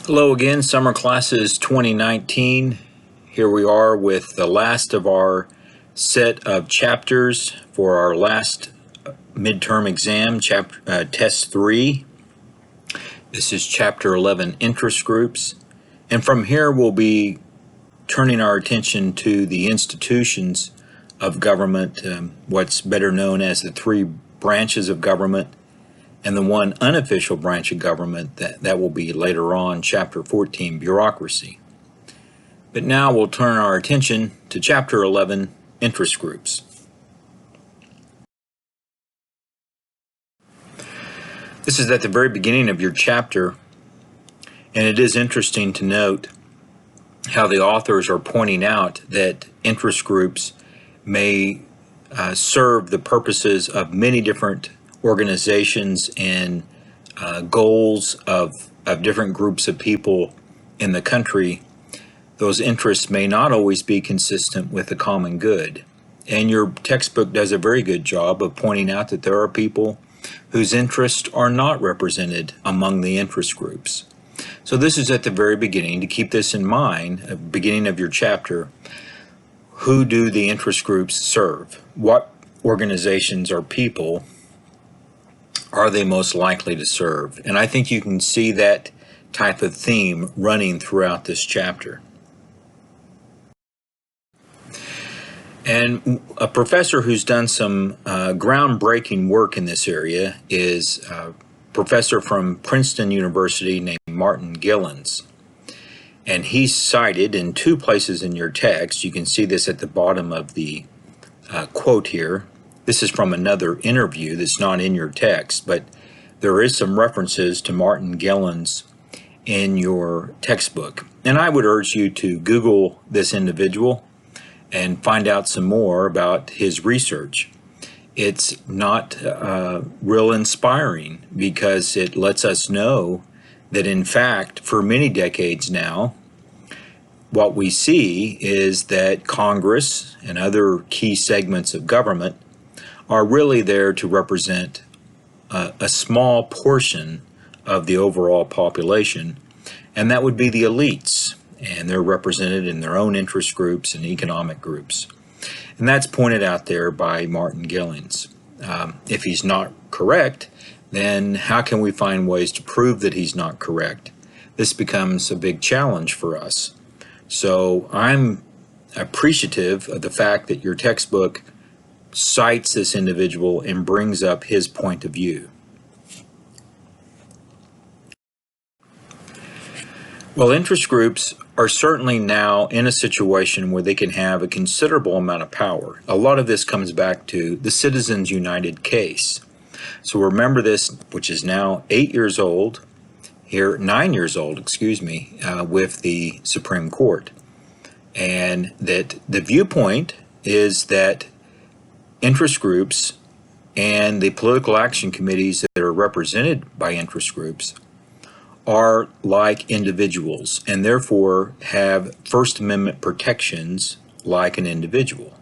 Hello again, Summer Classes 2019. Here we are with the last of our set of chapters for our last midterm exam, Test 3. This is Chapter 11, Interest Groups. And from here we'll be turning our attention to the institutions of government, what's better known as the three branches of government, and the one unofficial branch of government that will be later on, Chapter 14, Bureaucracy. But now we'll turn our attention to Chapter 11, Interest Groups. This is at the very beginning of your chapter, and it is interesting to note how the authors are pointing out that interest groups may serve the purposes of many different organizations and goals of different groups of people in the country. Those interests may not always be consistent with the common good. And your textbook does a very good job of pointing out that there are people whose interests are not represented among the interest groups. So this is at the very beginning. To keep this in mind, at the beginning of your chapter, who do the interest groups serve? What organizations or people are they most likely to serve? And I think you can see that type of theme running throughout this chapter. And a professor who's done some groundbreaking work in this area is a professor from Princeton University named Martin Gilens. And he's cited in two places in your text. You can see this at the bottom of the quote here. This is from another interview that's not in your text, but there is some references to Martin Gilens in your textbook. And I would urge you to Google this individual and find out some more about his research. It's not real inspiring because it lets us know that in fact, for many decades now, what we see is that Congress and other key segments of government are really there to represent a small portion of the overall population, and that would be the elites, and they're represented in their own interest groups and economic groups. And that's pointed out there by Martin Gilens. If he's not correct, then how can we find ways to prove that he's not correct? This becomes a big challenge for us. So I'm appreciative of the fact that your textbook cites this individual and brings up his point of view. Well, interest groups are certainly now in a situation where they can have a considerable amount of power. A lot of this comes back to the Citizens United case. So remember this, which is now 9 years old, with the Supreme Court. And that the viewpoint is that interest groups and the political action committees that are represented by interest groups are like individuals and therefore have First Amendment protections like an individual.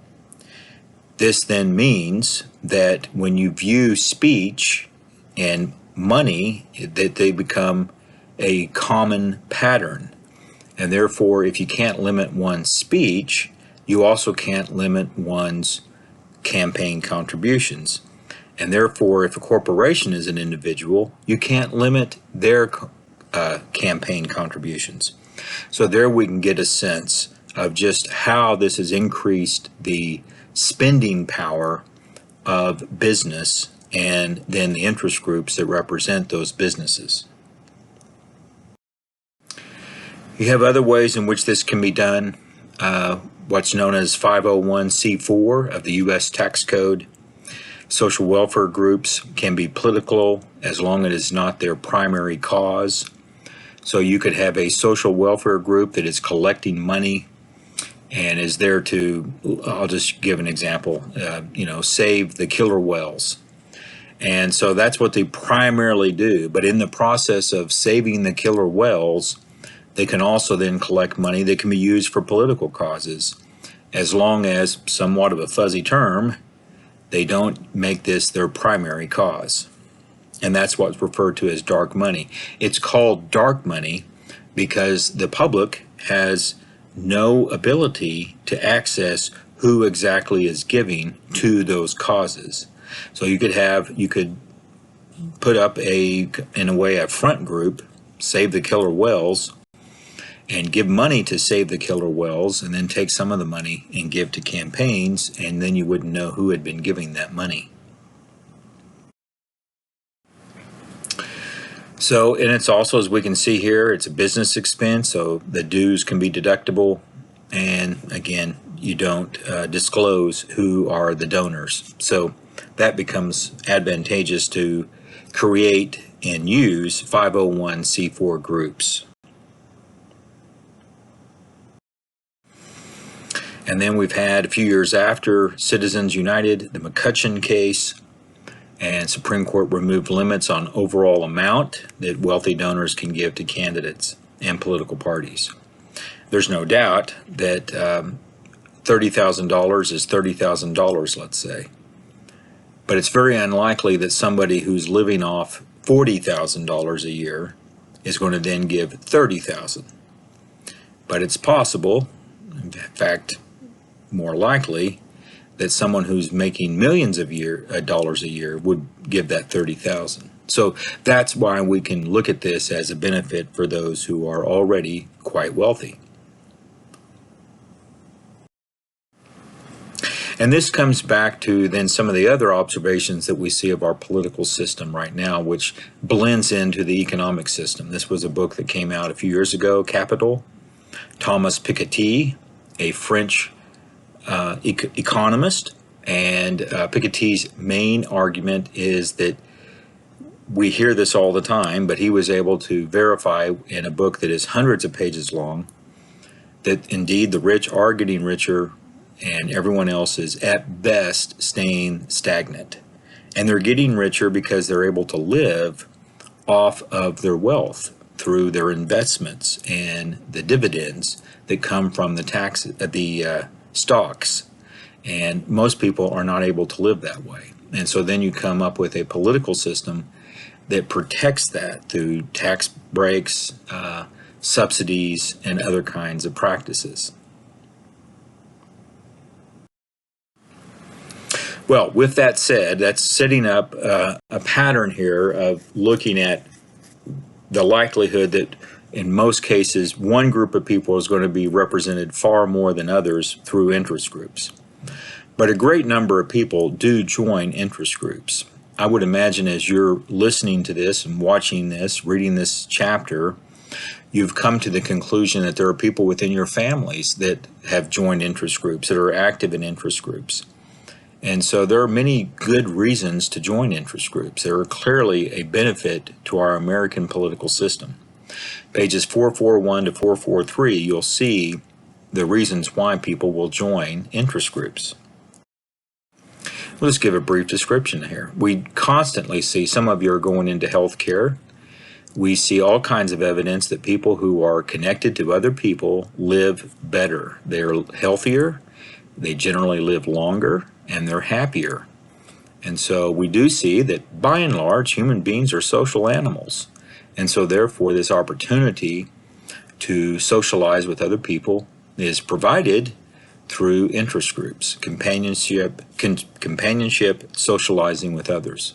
This then means that when you view speech and money, that they become a common pattern. And therefore, if you can't limit one's speech, you also can't limit one's campaign contributions. And therefore, if a corporation is an individual, you can't limit their campaign contributions. So there we can get a sense of just how this has increased the spending power of business and then the interest groups that represent those businesses. You have other ways in which this can be done. What's known as 501c4 of the U.S. Tax Code. Social welfare groups can be political as long as it's not their primary cause. So you could have a social welfare group that is collecting money and is there to, I'll just give an example, save the killer whales. And so that's what they primarily do. But in the process of saving the killer whales, they can also then collect money that can be used for political causes, as long as, somewhat of a fuzzy term, they don't make this their primary cause. And that's what's referred to as dark money. It's called dark money because the public has no ability to access who exactly is giving to those causes. So you could put up in a way, a front group, Save the Killer Whales, and give money to save the killer whales, and then take some of the money and give to campaigns, and then you wouldn't know who had been giving that money. So, and it's also, as we can see here, it's a business expense, so the dues can be deductible, and again, you don't disclose who are the donors. So that becomes advantageous to create and use 501c4 groups. And then we've had, a few years after Citizens United, the McCutcheon case, and Supreme Court removed limits on overall amount that wealthy donors can give to candidates and political parties. There's no doubt that $30,000 is $30,000, let's say. But it's very unlikely that somebody who's living off $40,000 a year is going to then give $30,000. But it's possible, in fact, more likely, that someone who's making millions of dollars a year would give that $30,000. So that's why we can look at this as a benefit for those who are already quite wealthy. And this comes back to then some of the other observations that we see of our political system right now, which blends into the economic system. This was a book that came out a few years ago, Capital. Thomas Piketty, a French economist, and Piketty's main argument is that we hear this all the time, but he was able to verify in a book that is hundreds of pages long that indeed the rich are getting richer and everyone else is at best staying stagnant. And they're getting richer because they're able to live off of their wealth through their investments and the dividends that come from the stocks. And most people are not able to live that way. And so then you come up with a political system that protects that through tax breaks, subsidies, and other kinds of practices. Well, with that said, that's setting up a pattern here of looking at the likelihood that in most cases one group of people is going to be represented far more than others through interest groups. But a great number of people do join interest groups. I would imagine as you're listening to this and watching this, reading this chapter, you've come to the conclusion that there are people within your families that have joined interest groups, that are active in interest groups. And so there are many good reasons to join interest groups. There are clearly a benefit to our American political system. Pages 441 to 443, you'll see the reasons why people will join interest groups. We'll just give a brief description here. We constantly see, some of you are going into healthcare. We see all kinds of evidence that people who are connected to other people live better. They're healthier, they generally live longer, and they're happier. And so we do see that by and large human beings are social animals, and so therefore this opportunity to socialize with other people is provided through interest groups, companionship, socializing with others.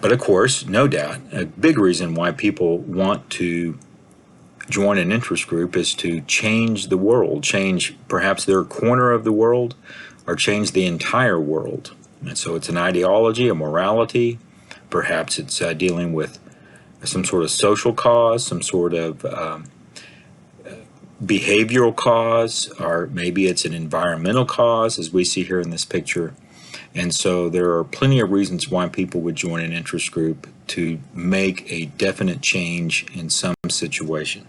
But of course, no doubt, a big reason why people want to join an interest group is to change the world, change perhaps their corner of the world, or change the entire world. And so it's an ideology, a morality, perhaps it's dealing with some sort of social cause, some sort of behavioral cause, or maybe it's an environmental cause, as we see here in this picture. And so there are plenty of reasons why people would join an interest group to make a definite change in some situation.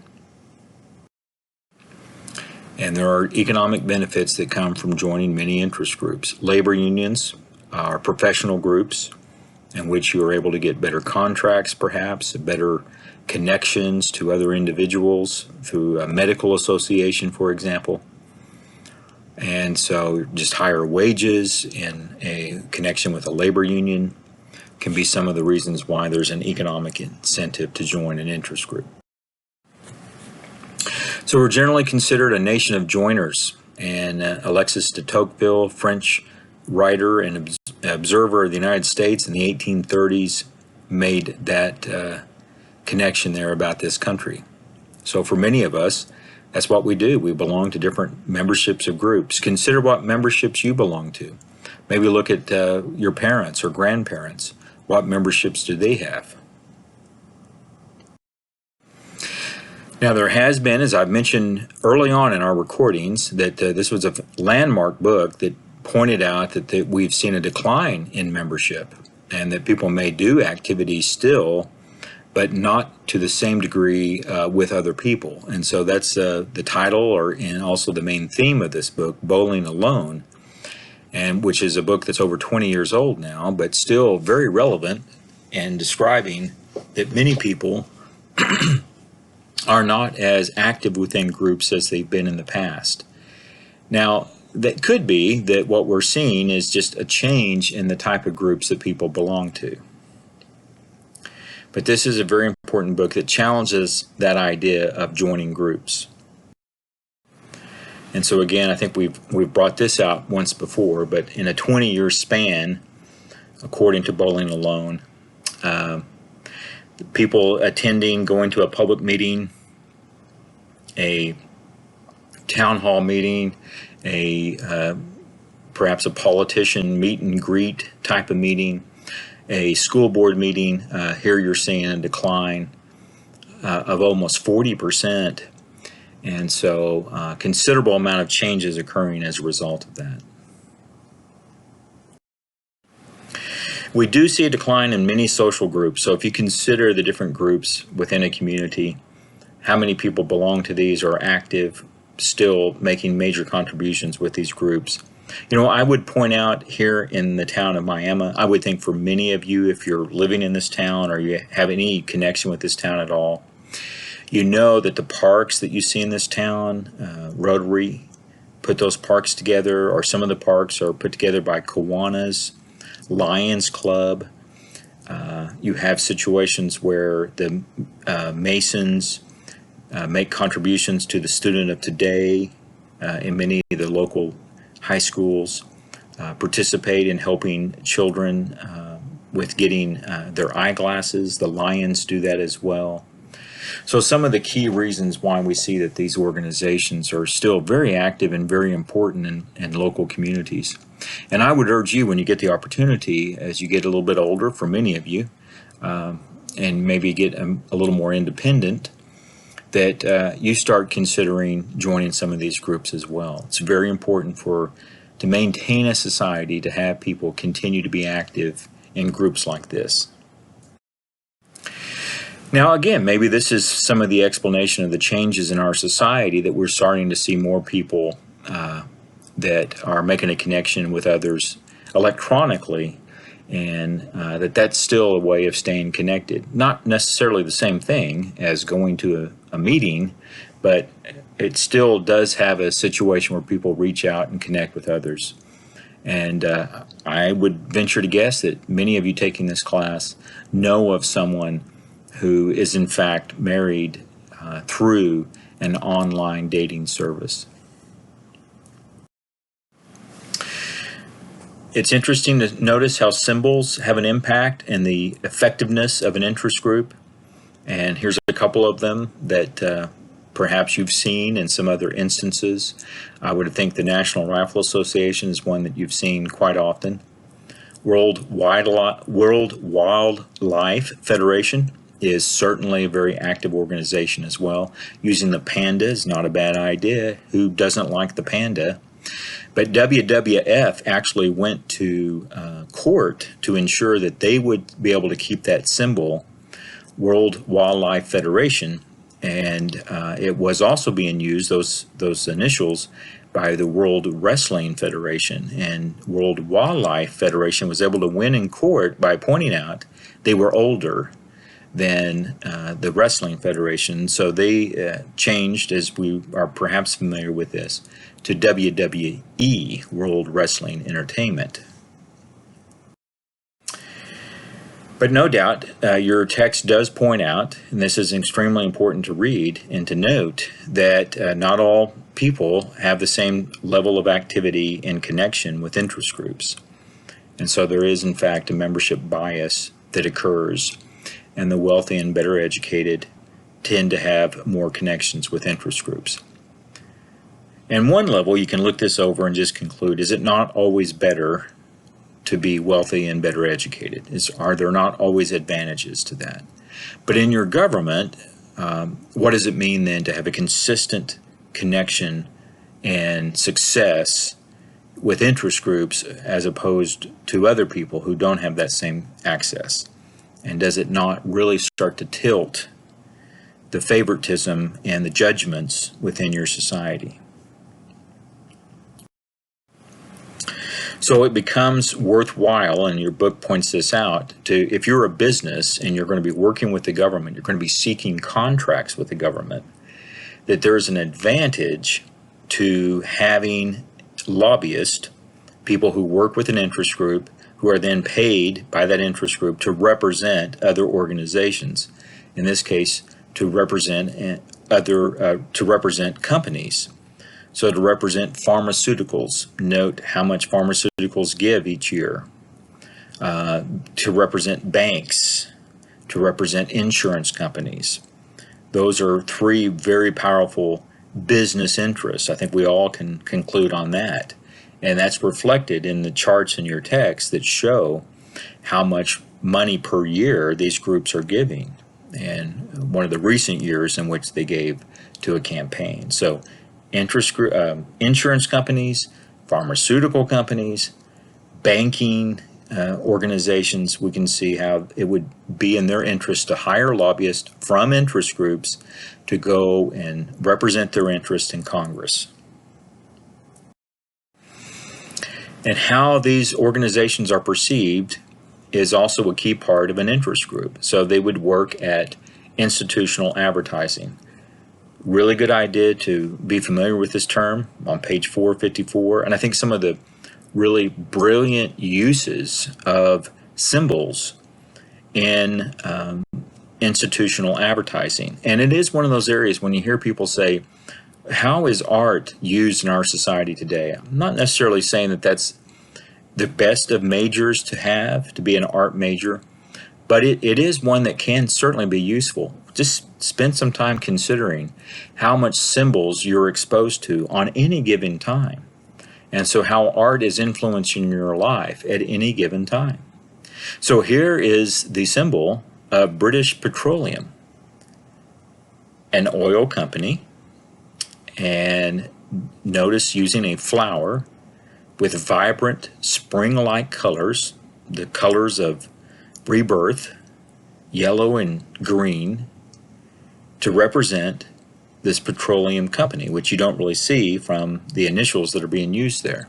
And there are economic benefits that come from joining many interest groups. Labor unions are professional groups in which you are able to get better contracts, perhaps, better connections to other individuals through a medical association, for example. And so just higher wages in a connection with a labor union. can be some of the reasons why there's an economic incentive to join an interest group. So we're generally considered a nation of joiners, and Alexis de Tocqueville, French writer and observer of the United States in the 1830s, made that connection there about this country. So for many of us, that's what we do. We belong to different memberships of groups. Consider what memberships you belong to. Maybe look at your parents or grandparents. What memberships do they have? Now, there has been, as I've mentioned early on in our recordings, that this was a landmark book that pointed out that we've seen a decline in membership and that people may do activities still, but not to the same degree with other people. And so that's the title and also the main theme of this book, Bowling Alone, and which is a book that's over 20 years old now, but still very relevant and describing that many people are not as active within groups as they've been in the past. Now, that could be that what we're seeing is just a change in the type of groups that people belong to. But this is a very important book that challenges that idea of joining groups. And so again, I think we've brought this out once before, but in a 20-year span, according to Bowling Alone, people attending, going to a public meeting, a town hall meeting, perhaps a politician meet and greet type of meeting, a school board meeting, here you're seeing a decline of almost 40%. And so considerable amount of changes occurring as a result of that. We do see a decline in many social groups. So if you consider the different groups within a community, how many people belong to these or are active, still making major contributions with these groups. You know, I would point out here in the town of Miami, I would think for many of you, if you're living in this town or you have any connection with this town at all, you know that the parks that you see in this town, Rotary put those parks together, or some of the parks are put together by Kiwanis, Lions Club. You have situations where the Masons make contributions to the student of today in many of the local high schools, participate in helping children with getting their eyeglasses. The Lions do that as well. So some of the key reasons why we see that these organizations are still very active and very important in local communities. And I would urge you, when you get the opportunity, as you get a little bit older, for many of you, and maybe get a little more independent, that you start considering joining some of these groups as well. It's very important to maintain a society, to have people continue to be active in groups like this. Now again, maybe this is some of the explanation of the changes in our society, that we're starting to see more people that are making a connection with others electronically, and that's still a way of staying connected. Not necessarily the same thing as going to a meeting, but it still does have a situation where people reach out and connect with others. And I would venture to guess that many of you taking this class know of someone who is in fact married through an online dating service. It's interesting to notice how symbols have an impact in the effectiveness of an interest group. And here's a couple of them that perhaps you've seen in some other instances. I would think the National Rifle Association is one that you've seen quite often. World Wildlife Federation is certainly a very active organization as well. Using the panda is not a bad idea. Who doesn't like the panda? But WWF actually went to court to ensure that they would be able to keep that symbol, World Wildlife Federation, and it was also being used, those initials, by the World Wrestling Federation. And World Wildlife Federation was able to win in court by pointing out they were older than the Wrestling Federation, so they changed, as we are perhaps familiar with this, to WWE, World Wrestling Entertainment. But no doubt, your text does point out, and this is extremely important to read and to note, that not all people have the same level of activity and connection with interest groups. And so there is, in fact, a membership bias that occurs, and the wealthy and better educated tend to have more connections with interest groups. And one level, you can look this over and just conclude, is it not always better to be wealthy and better educated? Are there not always advantages to that? But in your government, what does it mean then to have a consistent connection and success with interest groups as opposed to other people who don't have that same access? And does it not really start to tilt the favoritism and the judgments within your society? So it becomes worthwhile, and your book points this out, to if you're a business and you're going to be working with the government, you're going to be seeking contracts with the government, that there's an advantage to having lobbyists, people who work with an interest group, who are then paid by that interest group to represent other organizations. In this case, to represent companies. So to represent pharmaceuticals, note how much pharmaceuticals give each year. To represent banks, to represent insurance companies. Those are three very powerful business interests. I think we all can conclude on that. And that's reflected in the charts in your text that show how much money per year these groups are giving. And one of the recent years in which they gave to a campaign. So insurance companies, pharmaceutical companies, banking organizations, we can see how it would be in their interest to hire lobbyists from interest groups to go and represent their interest in Congress. And how these organizations are perceived is also a key part of an interest group. So they would work at institutional advertising. Really good idea to be familiar with this term on page 454. And I think some of the really brilliant uses of symbols in institutional advertising. And it is one of those areas when you hear people say, how is art used in our society today? I'm not necessarily saying that that's the best of majors to have, to be an art major, but it is one that can certainly be useful. Just spend some time considering how much symbols you're exposed to on any given time. And so how art is influencing your life at any given time. So here is the symbol of British Petroleum, an oil company, and notice using a flower with vibrant spring-like colors, the colors of rebirth, yellow and green, to represent this petroleum company, which you don't really see from the initials that are being used there.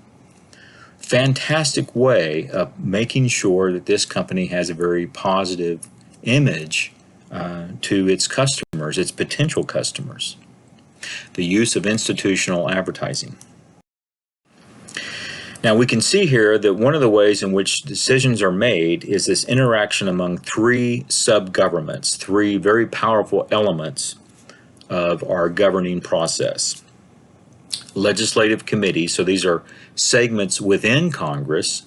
Fantastic way of making sure that this company has a very positive image to its customers, its potential customers. The use of institutional advertising. Now we can see here that one of the ways in which decisions are made is this interaction among three sub-governments, three very powerful elements of our governing process. Legislative committees, so these are segments within Congress,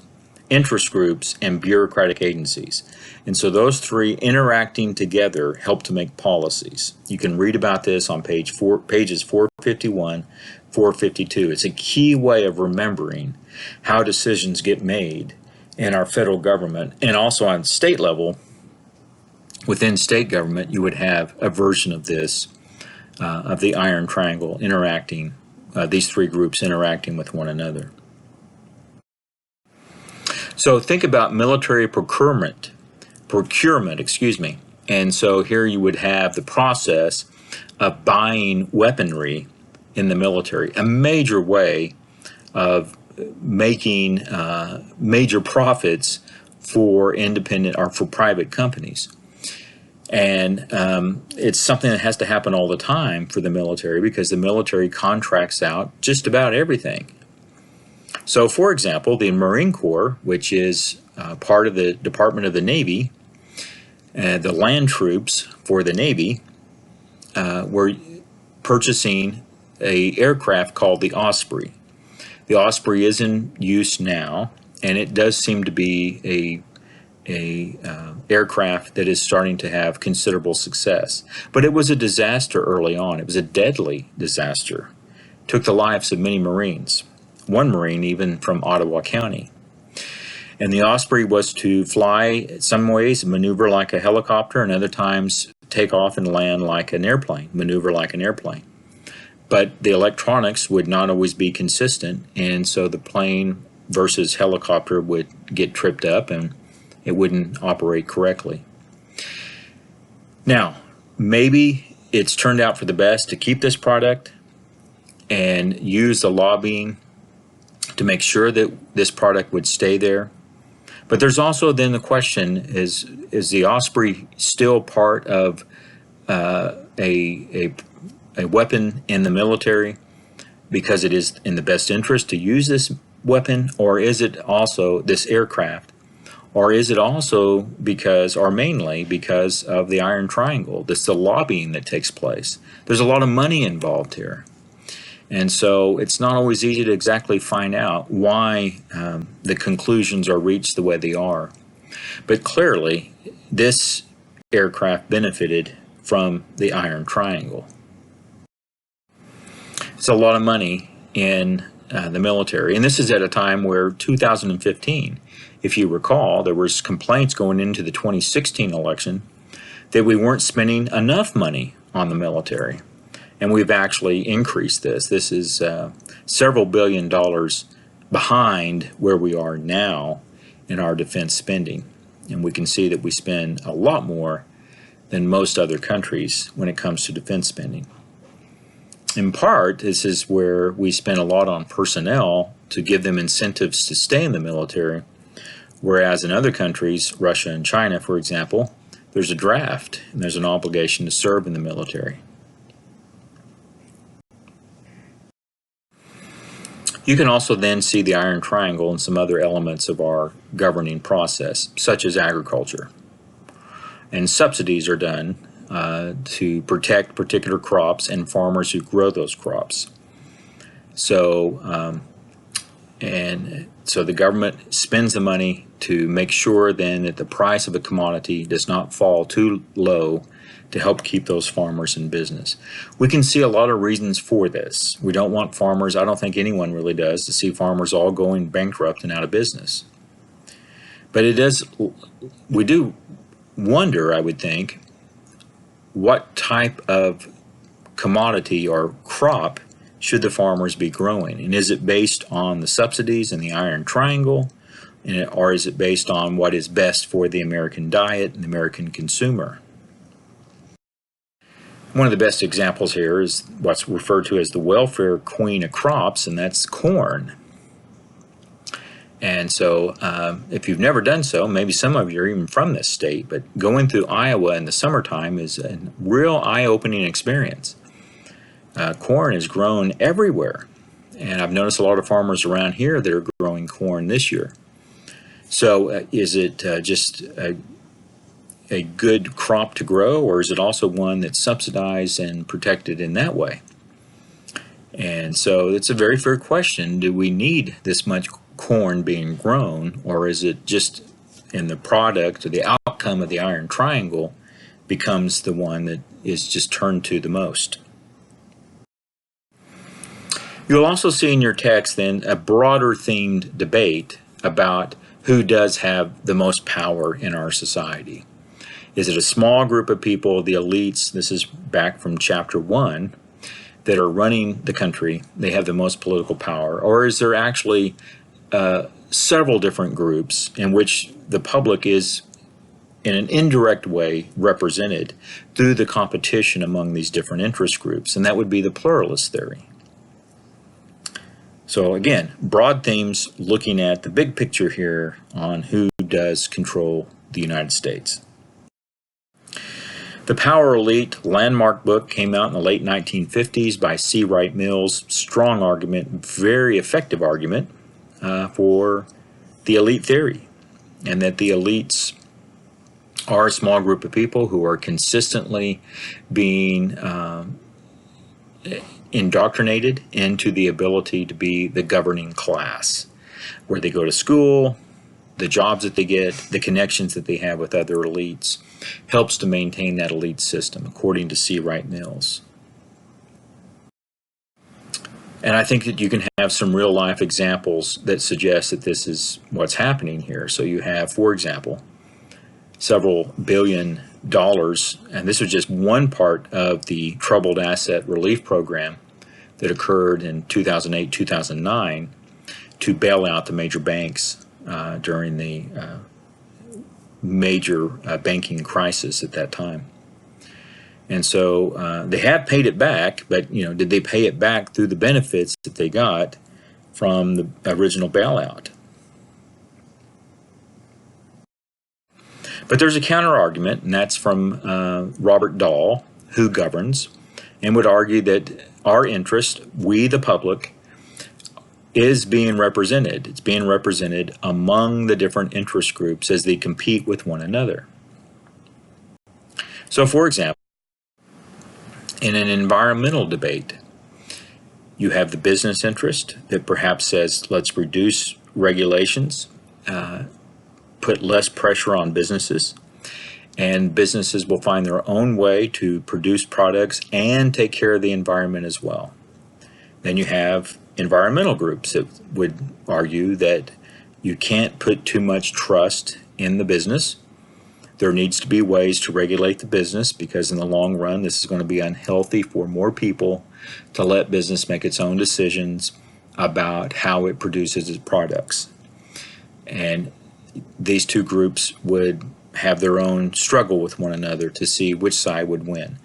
interest groups, and bureaucratic agencies. And so those three interacting together help to make policies. You can read about this on pages 451, 452. It's a key way of remembering how decisions get made in our federal government, and also on state level. Within state government, you would have a version of this, of the iron triangle interacting, these three groups interacting with one another. So think about military procurement, and so here you would have the process of buying weaponry in the military, a major way of making major profits for independent or for private companies. And it's something that has to happen all the time for the military, because the military contracts out just about everything. So for example, the Marine Corps, which is part of the Department of the Navy, The land troops for the Navy were purchasing a aircraft called the Osprey. The Osprey is in use now, and it does seem to be a aircraft that is starting to have considerable success. But it was a disaster early on. It was a deadly disaster. It took the lives of many Marines, one Marine even from Ottawa County. And the Osprey was to fly, some ways, maneuver like a helicopter, and other times take off and land like an airplane, maneuver like an airplane. But the electronics would not always be consistent, and so the plane versus helicopter would get tripped up and it wouldn't operate correctly. Now, maybe it's turned out for the best to keep this product and use the lobbying to make sure that this product would stay there. But there's also then the question, is the Osprey still part of a weapon in the military because it is in the best interest to use this weapon, or is it also this aircraft? Or is it also because, or mainly because of the Iron Triangle? That's the lobbying that takes place. There's a lot of money involved here. And so it's not always easy to exactly find out why the conclusions are reached the way they are. But clearly, this aircraft benefited from the Iron Triangle. It's a lot of money in the military. And this is at a time where 2015, if you recall, there was complaints going into the 2016 election that we weren't spending enough money on the military. And we've actually increased this. This is several billion dollars behind where we are now in our defense spending. And we can see that we spend a lot more than most other countries when it comes to defense spending. In part, this is where we spend a lot on personnel to give them incentives to stay in the military, whereas in other countries, Russia and China, for example, there's a draft and there's an obligation to serve in the military. You can also then see the Iron Triangle in some other elements of our governing process, such as agriculture. And subsidies are done to protect particular crops and farmers who grow those crops. So the government spends the money to make sure then that the price of a commodity does not fall too low to help keep those farmers in business. We can see a lot of reasons for this. We don't want farmers, I don't think anyone really does, to see farmers all going bankrupt and out of business. But we do wonder, I would think, what type of commodity or crop should the farmers be growing? And is it based on the subsidies and the Iron Triangle? Or is it based on what is best for the American diet and the American consumer? One of the best examples here is what's referred to as the welfare queen of crops, and that's corn. And so if you've never done so, maybe some of you are even from this state, but going through Iowa in the summertime is a real eye-opening experience. Corn is grown everywhere, and I've noticed a lot of farmers around here that are growing corn this year. So is it just a good crop to grow, or is it also one that's subsidized and protected in that way? And so it's a very fair question. Do we need this much corn being grown, or is it just in the product or the outcome of the Iron Triangle becomes the one that is just turned to the most? You'll also see in your text then a broader themed debate about who does have the most power in our society. Is it a small group of people, the elites, this is back from chapter 1, that are running the country, they have the most political power, or is there actually several different groups in which the public is in an indirect way represented through the competition among these different interest groups? And that would be the pluralist theory. So again, broad themes looking at the big picture here on who does control the United States. The Power Elite landmark book came out in the late 1950s by C. Wright Mills. Strong argument, very effective argument for the elite theory, and that the elites are a small group of people who are consistently being indoctrinated into the ability to be the governing class, where they go to school, the jobs that they get, the connections that they have with other elites, helps to maintain that elite system, according to C. Wright Mills. And I think that you can have some real life examples that suggest that this is what's happening here. So you have, for example, several $billions, and this was just one part of the troubled asset relief program that occurred in 2008, 2009 to bail out the major banks during the major banking crisis at that time. And so they have paid it back, but did they pay it back through the benefits that they got from the original bailout? But there's a counter argument, and that's from Robert Dahl, who governs, and would argue that our interest, we the public, is being represented. It's being represented among the different interest groups as they compete with one another. So, for example, in an environmental debate, you have the business interest that perhaps says, let's reduce regulations, put less pressure on businesses, and businesses will find their own way to produce products and take care of the environment as well. Then you have environmental groups that would argue that you can't put too much trust in the business. There needs to be ways to regulate the business, because in the long run this is going to be unhealthy for more people to let business make its own decisions about how it produces its products. And these two groups would have their own struggle with one another to see which side would win,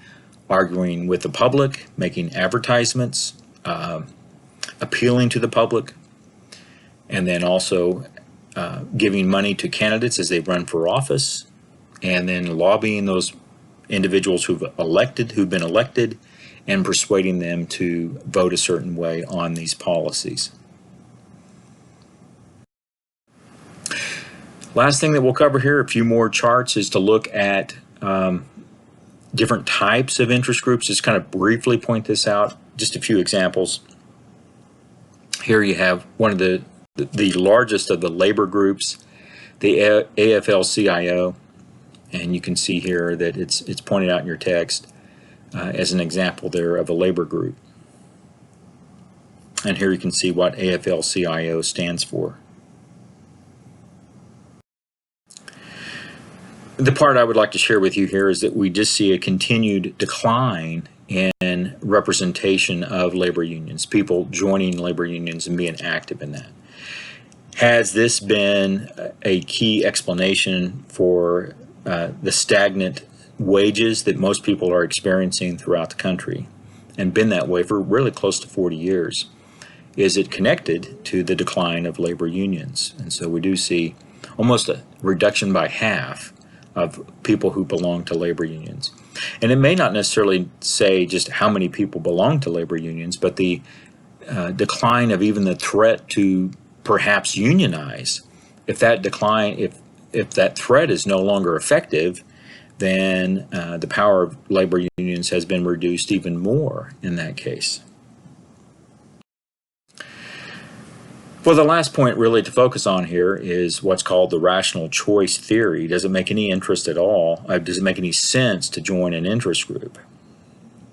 arguing with the public, making advertisements, appealing to the public, and then also giving money to candidates as they run for office, and then lobbying those individuals who've been elected, and persuading them to vote a certain way on these policies. Last thing that we'll cover here, a few more charts, is to look at different types of interest groups. Just kind of briefly point this out, just a few examples. Here you have one of the largest of the labor groups, the AFL-CIO, and you can see here that it's pointed out in your text as an example there of a labor group. And here you can see what AFL-CIO stands for. The part I would like to share with you here is that we just see a continued decline in representation of labor unions, people joining labor unions and being active in that. Has this been a key explanation for the stagnant wages that most people are experiencing throughout the country, and been that way for really close to 40 years? Is it connected to the decline of labor unions? And so we do see almost a reduction by half of people who belong to labor unions. And it may not necessarily say just how many people belong to labor unions, but the decline of even the threat to perhaps unionize. If that decline, if that threat is no longer effective, then the power of labor unions has been reduced even more in that case. Well, the last point really to focus on here is what's called the rational choice theory. Does it make any interest at all? Does it make any sense to join an interest group?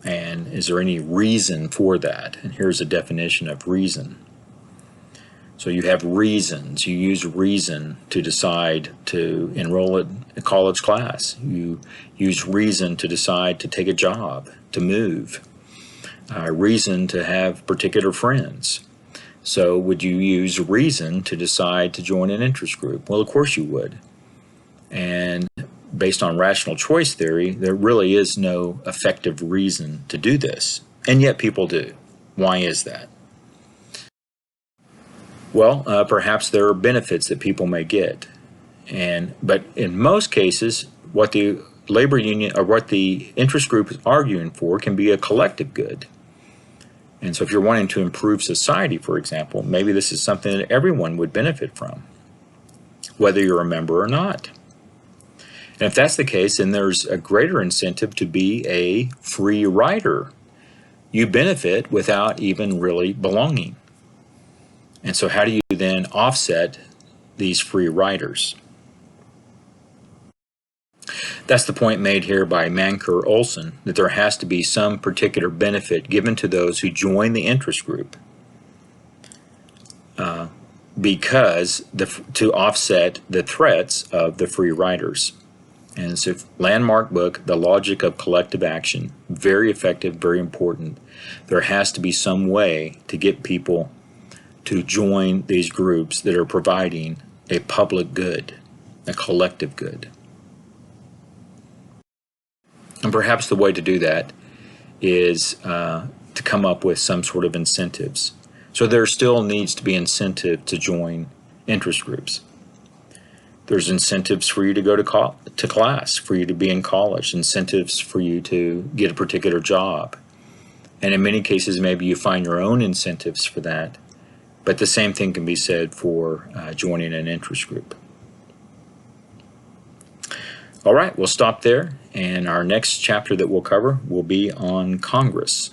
And is there any reason for that? And here's a definition of reason. So you have reasons. You use reason to decide to enroll in a college class. You use reason to decide to take a job, to move. Reason to have particular friends. So would you use reason to decide to join an interest group? Well, of course you would. And based on rational choice theory, there really is no effective reason to do this. And yet people do. Why is that? Well, perhaps there are benefits that people may get. But in most cases, what the labor union or what the interest group is arguing for can be a collective good. And so if you're wanting to improve society, for example, maybe this is something that everyone would benefit from, whether you're a member or not. And if that's the case, then there's a greater incentive to be a free rider. You benefit without even really belonging. And so how do you then offset these free riders? That's the point made here by Manker Olson, that there has to be some particular benefit given to those who join the interest group because to offset the threats of the free riders. And it's a landmark book, The Logic of Collective Action. Very effective, very important. There has to be some way to get people to join these groups that are providing a public good, a collective good. And perhaps the way to do that is to come up with some sort of incentives. So there still needs to be incentive to join interest groups. There's incentives for you to go to class, for you to be in college, incentives for you to get a particular job. And in many cases, maybe you find your own incentives for that. But the same thing can be said for joining an interest group. All right, we'll stop there. And our next chapter that we'll cover will be on Congress.